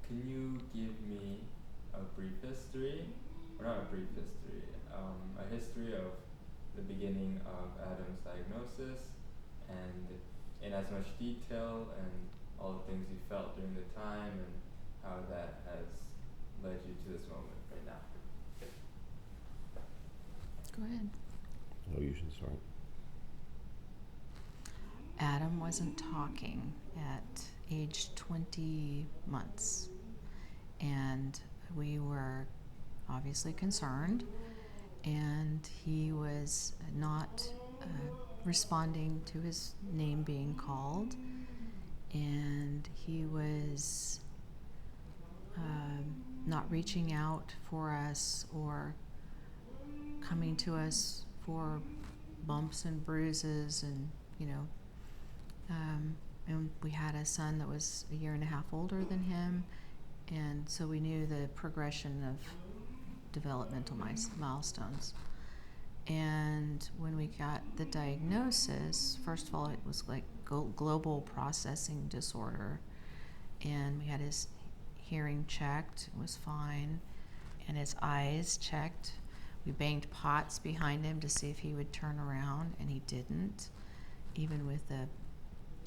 can you give me a brief history, or not a brief history, a history of the beginning of Adam's diagnosis, and in as much detail, and all the things you felt during the time, and how that has led you to this moment right now? Go ahead. Oh, you should start. Adam wasn't talking at age 20 months, and we were obviously concerned, and he was not responding to his name being called, and he was not reaching out for us or coming to us for bumps and bruises, and and we had a son that was a year and a half older than him, and so we knew the progression of developmental milestones. And when we got the diagnosis, first of all, it was like global processing disorder, and we had his hearing checked, it was fine, and his eyes checked. We banged pots behind him to see if he would turn around, and he didn't, even with the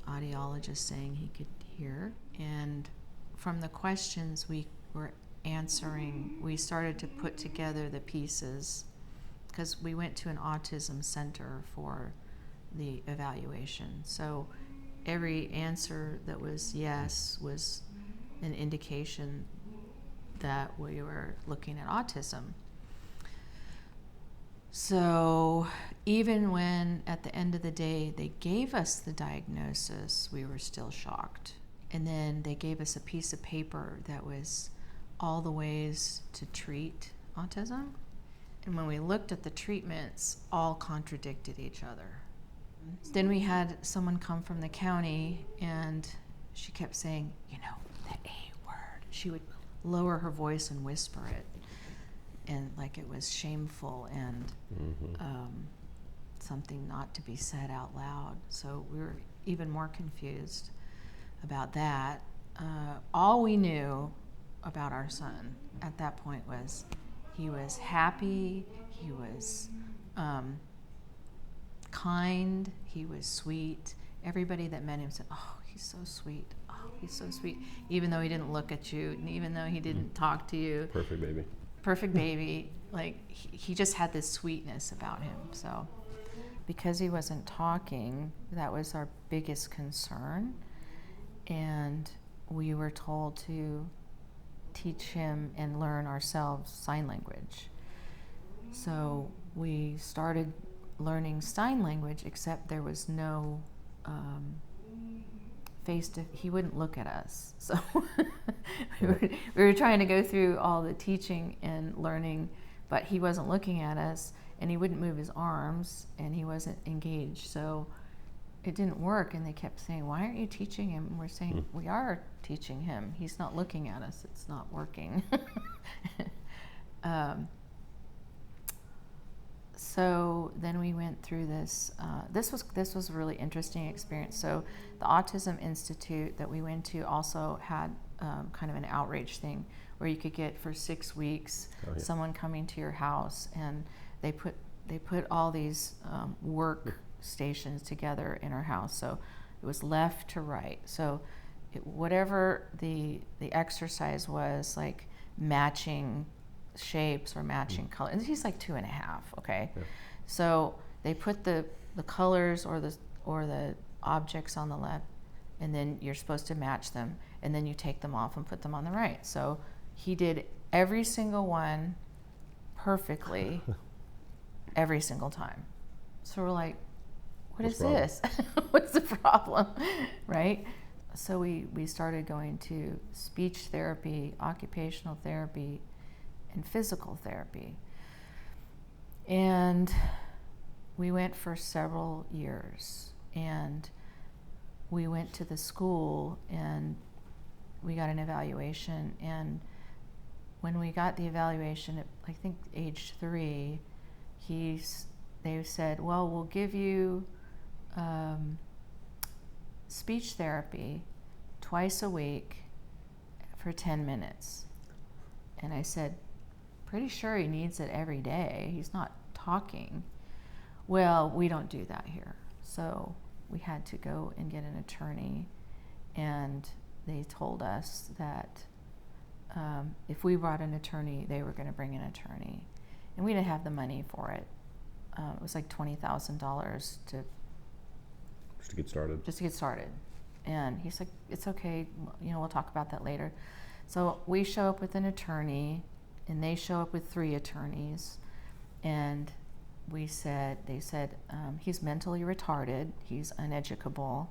audiologist saying he could hear. And from the questions we were answering, we started to put together the pieces, because we went to an autism center for the evaluation. So every answer that was yes was an indication that we were looking at autism. So even when at the end of the day they gave us the diagnosis, we were still shocked. And then they gave us a piece of paper that was all the ways to treat autism. And when we looked at the treatments, all contradicted each other. Then we had someone come from the county, and she kept saying, the A word. She would lower her voice and whisper it, and like it was shameful and something not to be said out loud. So we were even more confused about that. All we knew about our son at that point was he was happy, he was kind, he was sweet. Everybody that met him said, "Oh, he's so sweet. Oh, he's so sweet." Even though he didn't look at you, and even though he didn't talk to you. Perfect baby. Perfect baby. Like, he just had this sweetness about him. So because he wasn't talking, that was our biggest concern. And we were told to teach him and learn ourselves sign language. So we started learning sign language, except there was no he wouldn't look at us. So we were trying to go through all the teaching and learning, but he wasn't looking at us, and he wouldn't move his arms, and he wasn't engaged. So it didn't work, and they kept saying, "Why aren't you teaching him?" And we're saying, "We are teaching him. He's not looking at us. It's not working." So then we went through this. This was a really interesting experience. So the Autism Institute that we went to also had kind of an outreach thing where you could get for 6 weeks someone coming to your house, and they put all these work stations together in our house. So it was left to right. So whatever the exercise was, like matching shapes or matching colors. And he's like 2.5, okay? Yeah. So they put the colors or the objects on the left, and then you're supposed to match them, and then you take them off and put them on the right. So he did every single one perfectly every single time. So we're like, What's this? What's the problem? Right? So we started going to speech therapy, occupational therapy, and physical therapy. And we went for several years, and we went to the school and we got an evaluation, and when we got the evaluation at, I think, age 3, they said, well, we'll give you speech therapy twice a week for 10 minutes. And I said, pretty sure he needs it every day. He's not talking. Well, we don't do that here. So we had to go and get an attorney, and they told us that if we brought an attorney, they were going to bring an attorney. And we didn't have the money for it. It was like $20,000 Just to get started. Just to get started. And he's like, it's okay, we'll talk about that later. So we show up with an attorney, and they show up with 3 attorneys. And they said, he's mentally retarded, he's uneducable,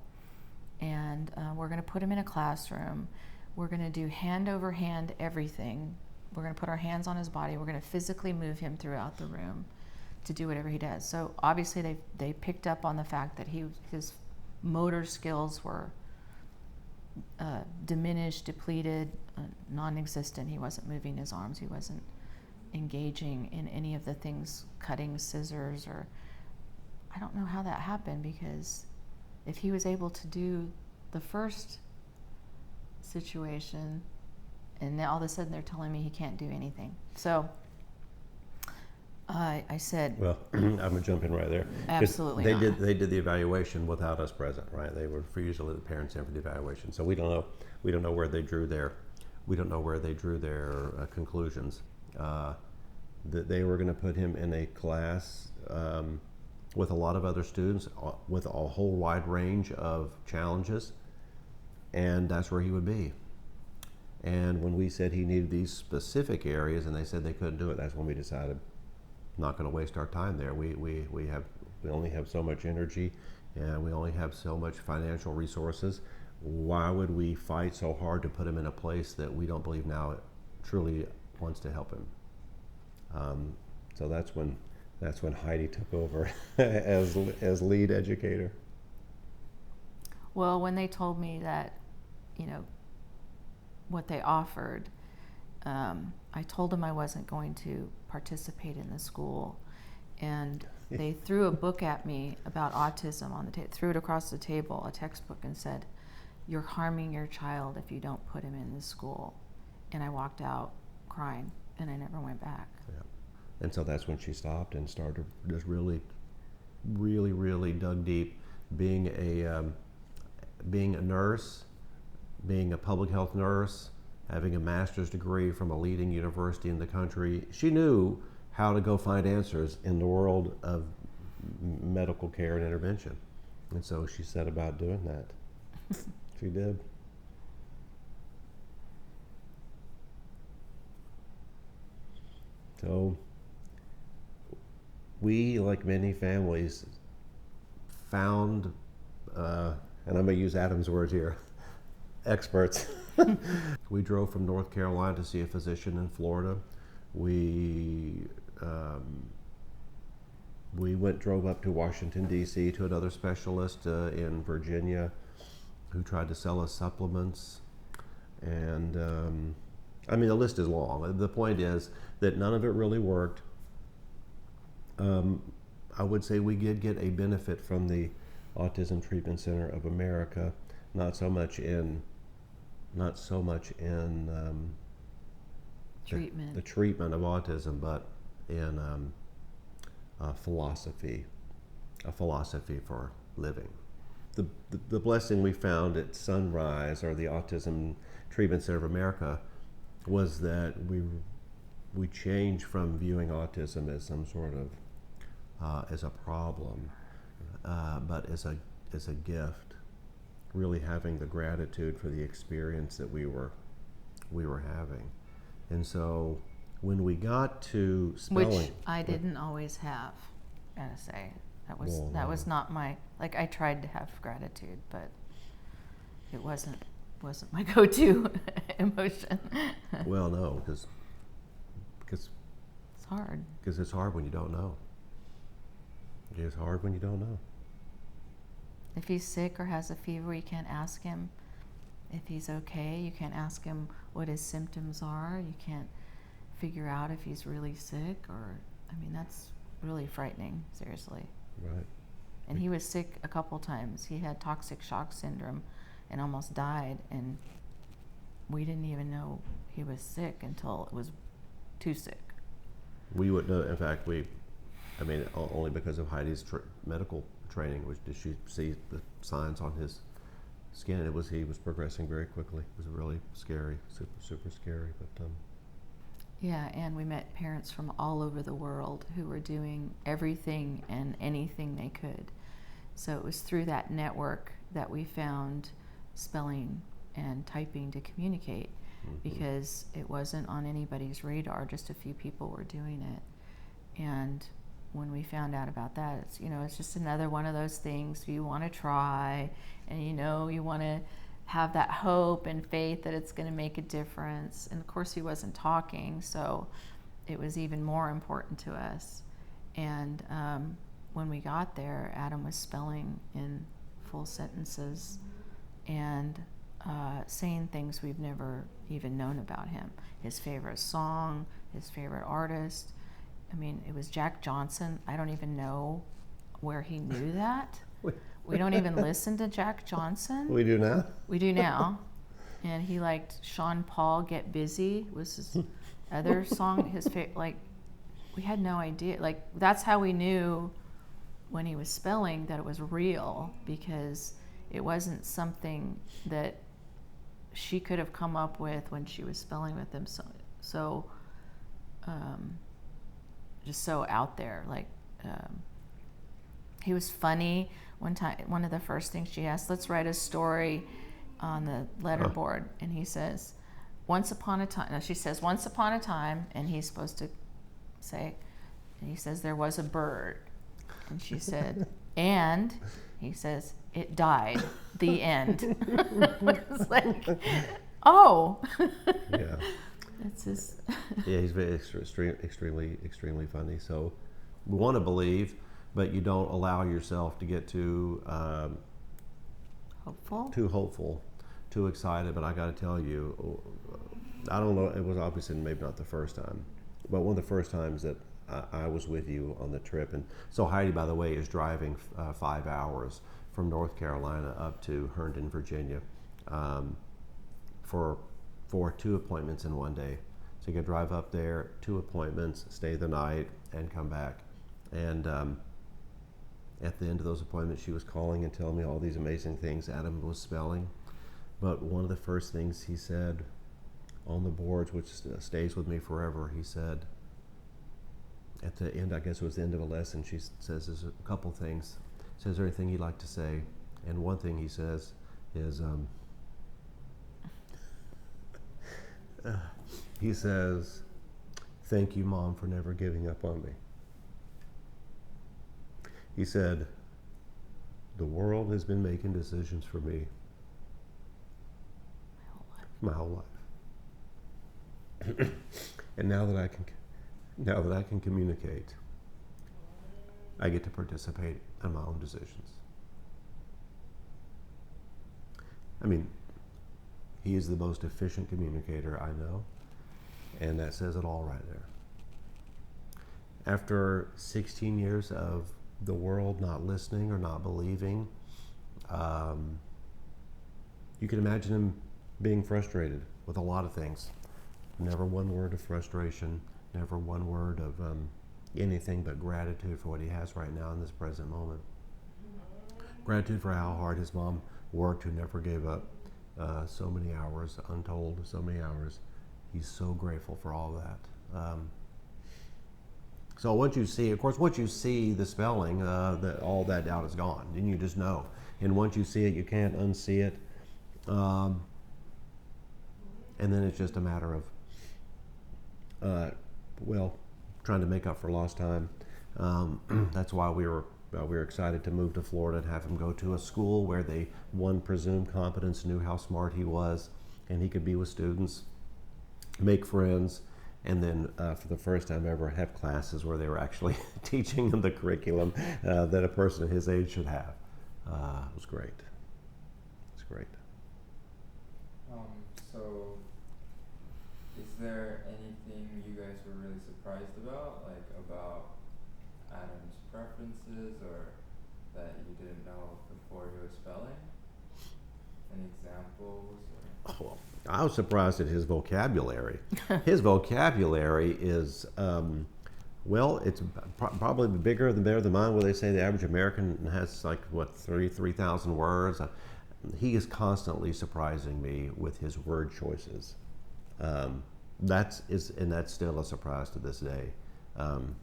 and we're going to put him in a classroom. We're going to do hand over hand everything. We're going to put our hands on his body. We're going to physically move him throughout the room to do whatever he does. So obviously they picked up on the fact that his motor skills were diminished, depleted, non-existent. He wasn't moving his arms. He wasn't engaging in any of the things, cutting scissors, or I don't know how that happened, because if he was able to do the first situation, and now all of a sudden they're telling me he can't do anything. So I said, well, I'm gonna jump in right there. Absolutely They not. did the evaluation without us present, right? They were refused to let the parents in for the evaluation, so we don't know where they drew their conclusions. That they were going to put him in a class with a lot of other students with a whole wide range of challenges, and that's where he would be. And when we said he needed these specific areas and they said they couldn't do it, that's when we decided not going to waste our time there. We only have so much energy, and we only have so much financial resources. Why would we fight so hard to put him in a place that we don't believe now truly wants to help him? So that's when Heidi took over as lead educator. well, when they told me that, what they offered, I told them I wasn't going to participate in the school, and they threw a book at me about autism on the table, threw it across the table, a textbook, and said, "You're harming your child if you don't put him in the school." And I walked out crying, and I never went back. Yeah. And so that's when she stopped and started just really, really, really dug deep, being a nurse, being a public health nurse, having a master's degree from a leading university in the country. She knew how to go find answers in the world of medical care and intervention. And so she set about doing that. She did. So we, like many families, found, and I'm going to use Adam's words here, experts. We drove from North Carolina to see a physician in Florida. We drove up to Washington, D.C. to another specialist in Virginia who tried to sell us supplements. And I mean, the list is long. The point is that none of it really worked. I would say we did get a benefit from the Autism Treatment Center of America, not so much in Treatment. the treatment of autism, but in a philosophy for living. The blessing we found at Sunrise, or the Autism Treatment Center of America, was that we changed from viewing autism as some sort of as a problem, but as a gift. Really having the gratitude for the experience that we were having. And so when we got to spelling, Which I didn't always have, gotta say. That was not my, like, I tried to have gratitude, but it wasn't my go-to emotion. Well, no, because it's hard. Because it's hard when you don't know. It is hard when you don't know. If he's sick or has a fever, you can't ask him if he's okay. You can't ask him what his symptoms are. You can't figure out if he's really sick, or, I mean, that's really frightening, seriously. Right. And he was sick a couple times. He had toxic shock syndrome and almost died, and we didn't even know he was sick until it was too sick. We would know. In fact, only because of Heidi's medical training, did she see the signs on his skin. He was progressing very quickly. It was really scary, super scary. But yeah, and we met parents from all over the world who were doing everything and anything they could. So it was through that network that we found spelling and typing to communicate, because it wasn't on anybody's radar. Just a few people were doing it. And when we found out about that, it's just another one of those things you want to try, and you want to have that hope and faith that it's going to make a difference. And of course he wasn't talking, so it was even more important to us. And when we got there, Adam was spelling in full sentences and saying things we've never even known about him. His favorite song, his favorite artist. I mean, it was Jack Johnson. I don't even know where he knew that. We don't even listen to Jack Johnson. We do now? We do now. And he liked Sean Paul, Get Busy was his other song. We had no idea. Like, that's how we knew when he was spelling that it was real, because it wasn't something that she could have come up with when she was spelling with him. So just so out there. He was funny. One time, one of the first things she asked, let's write a story on the letterboard. And he says, once upon a time. No, she says, once upon a time. And he's supposed to say, and he says, there was a bird. And she said, and he says, it died. The end. It's like, oh. Yeah. It's just. Yeah, he's very extremely funny. So we want to believe, but you don't allow yourself to get too hopeful, too excited. But I got to tell you, I don't know. It was obviously maybe not the first time, but one of the first times that I was with you on the trip. And so Heidi, by the way, is driving 5 hours from North Carolina up to Herndon, Virginia, for 2 appointments in one day. So you could drive up there, 2 appointments, stay the night, and come back. And at the end of those appointments, she was calling and telling me all these amazing things Adam was spelling. But one of the first things he said on the boards, which stays with me forever, he said, at the end, I guess it was the end of a lesson, she says, there's a couple things. Says, is there anything you'd like to say? And one thing he says is, he says, thank you, Mom, for never giving up on me. He said, the world has been making decisions for me my whole life. And now that I can communicate, I get to participate in my own decisions. I mean, he is the most efficient communicator I know, and that says it all right there. After 16 years of the world not listening or not believing, you can imagine him being frustrated with a lot of things. Never one word of frustration, never one word of anything but gratitude for what he has right now in this present moment. Gratitude for how hard his mom worked, who never gave up. So many hours, untold, so many hours. He's so grateful for all that. So once you see the spelling, that all that doubt is gone. Then you just know. And once you see it, you can't unsee it. And then it's just a matter of, trying to make up for lost time. That's why we were excited to move to Florida and have him go to a school where one presumed competence, knew how smart he was, and he could be with students, make friends, and then for the first time ever have classes where they were actually teaching him the curriculum that a person of his age should have. It was great. It's great. So, is there anything you guys were really surprised about, like about Adam's preferences, or that you didn't know before he was spelling? any examples? Or? Oh, well, I was surprised at his vocabulary. His vocabulary is, well, it's probably bigger than mine, where they say the average American has like, what, 3,000 words. He is constantly surprising me with his word choices. And that's still a surprise to this day. And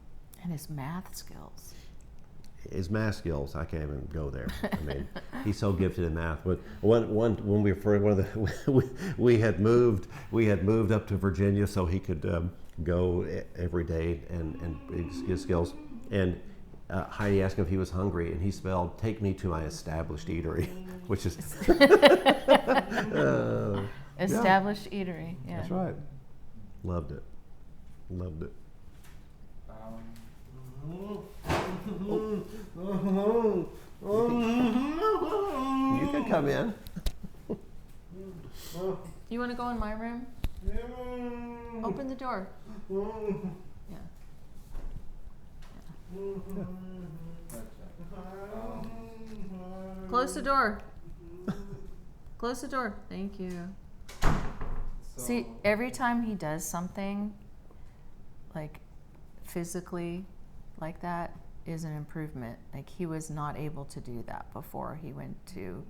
his math skills. His math skills, I can't even go there. I mean, he's so gifted in math. But when we were we had moved up to Virginia so he could go every day and his skills. And Heidi asked him if he was hungry, and he spelled "take me to my established eatery," which is established eatery. Yeah, that's right. Loved it. You can come in. You want to go in my room? Open the door. Yeah. Close the door. Close the door. Thank you. See, every time he does something, like physically, like that, is an improvement. Like, he was not able to do that before he went to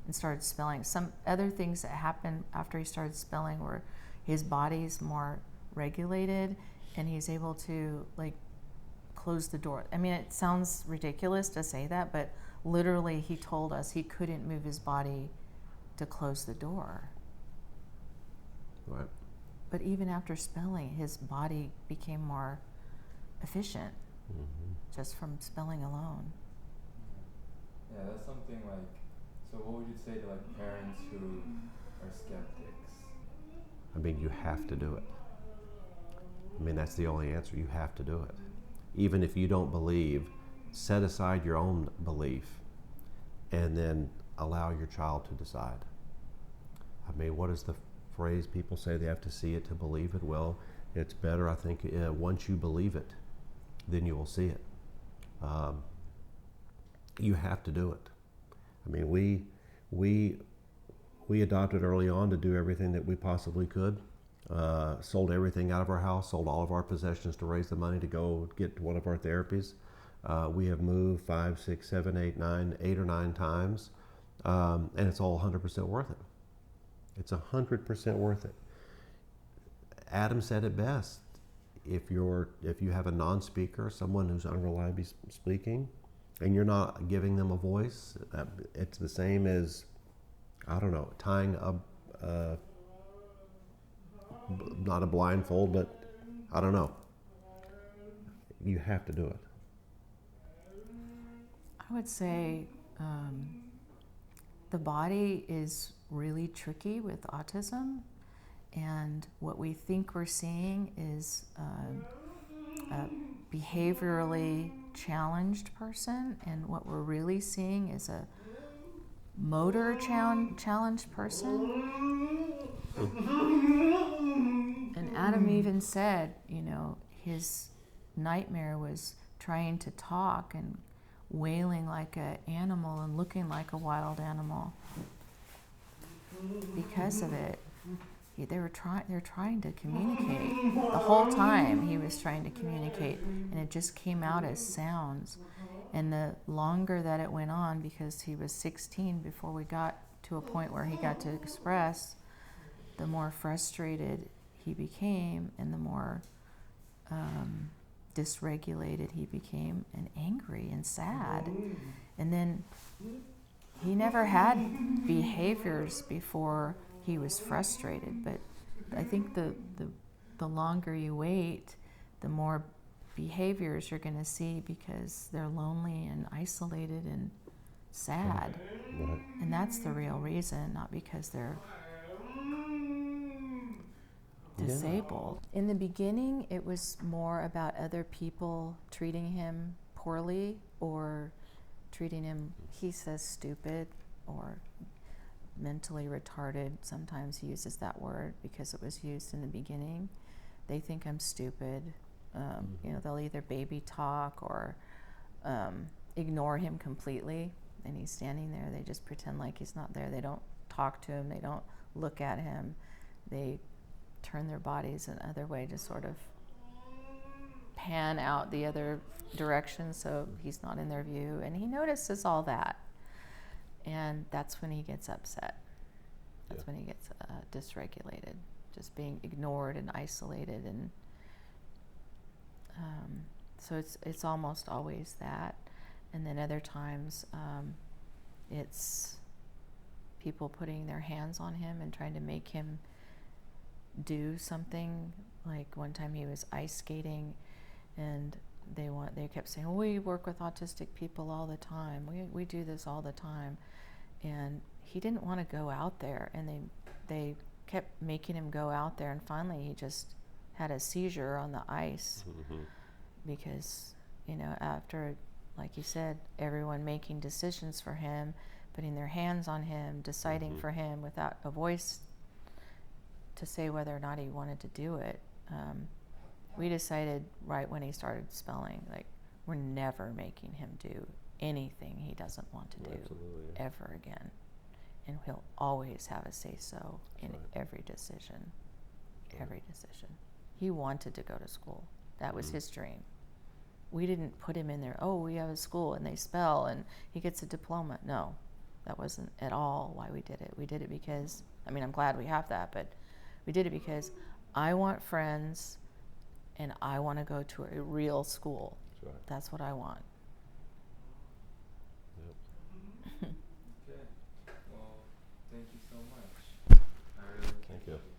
and started spelling. Some other things that happened after he started spelling were his body's more regulated, and he's able to like close the door. I mean, it sounds ridiculous to say that, but literally he told us he couldn't move his body to close the door. Right. But even after spelling, his body became more efficient, just from spelling alone. Yeah, that's something like, so what would you say to like parents who are skeptics? I mean, you have to do it. I mean, that's the only answer. You have to do it. Even if you don't believe, set aside your own belief and then allow your child to decide. I mean, what is the phrase people say? They have to see it to believe it. Well, it's better, I think, once you believe it, then you will see it. You have to do it. I mean, we adopted early on to do everything that we possibly could. Sold everything out of our house, sold all of our possessions to raise the money to go get one of our therapies. We have moved 5, 6, 7, 8, 9, 8 or 9 times, and it's all 100% worth it. It's 100% worth it. Adam said it best. If you have a non-speaker, someone who's unreliably speaking, and you're not giving them a voice, it's the same as, I don't know, tying not a blindfold, but I don't know. You have to do it. I would say the body is really tricky with autism, and what we think we're seeing is a behaviorally challenged person, and what we're really seeing is a motor challenged person. And Adam even said, his nightmare was trying to talk and wailing like an animal and looking like a wild animal. Because of it, they're trying to communicate. The whole time he was trying to communicate, and it just came out as sounds. And the longer that it went on, because he was 16 before we got to a point where he got to express, the more frustrated he became, and the more dysregulated he became, and angry and sad. And then he never had behaviors before he was frustrated, but I think the longer you wait, the more behaviors you're going to see, because they're lonely and isolated and sad. Right. And that's the real reason, not because they're disabled. In the beginning, it was more about other people treating him poorly, or treating him, he says, stupid or mentally retarded. Sometimes he uses that word because it was used in the beginning. They think I'm stupid. They'll either baby talk or ignore him completely, and he's standing there. They just pretend like he's not there. They don't talk to him. They don't look at him. They turn their bodies another way to sort of pan out the other direction so he's not in their view. And he notices all that. And that's when he gets upset. That's when he gets dysregulated, just being ignored and isolated. And so it's almost always that. And then other times it's people putting their hands on him and trying to make him do something. Like one time he was ice skating, and they kept saying, "Oh, we work with autistic people all the time. We do this all the time," and he didn't want to go out there, and they kept making him go out there, and finally he just had a seizure on the ice because, you know, after, like you said, everyone making decisions for him, putting their hands on him, deciding for him without a voice to say whether or not he wanted to do it. We decided right when he started spelling, like, we're never making him do anything he doesn't want to do ever again. And he'll always have a say-so in every decision. Every decision. He wanted to go to school. That was his dream. We didn't put him in there, oh, we have a school and they spell and he gets a diploma. No, that wasn't at all why we did it. We did it because, I mean, I'm glad we have that, but we did it because I want friends and I want to go to a real school. That's right. That's what I want. Okay. Well, thank you so much. I really Thank you.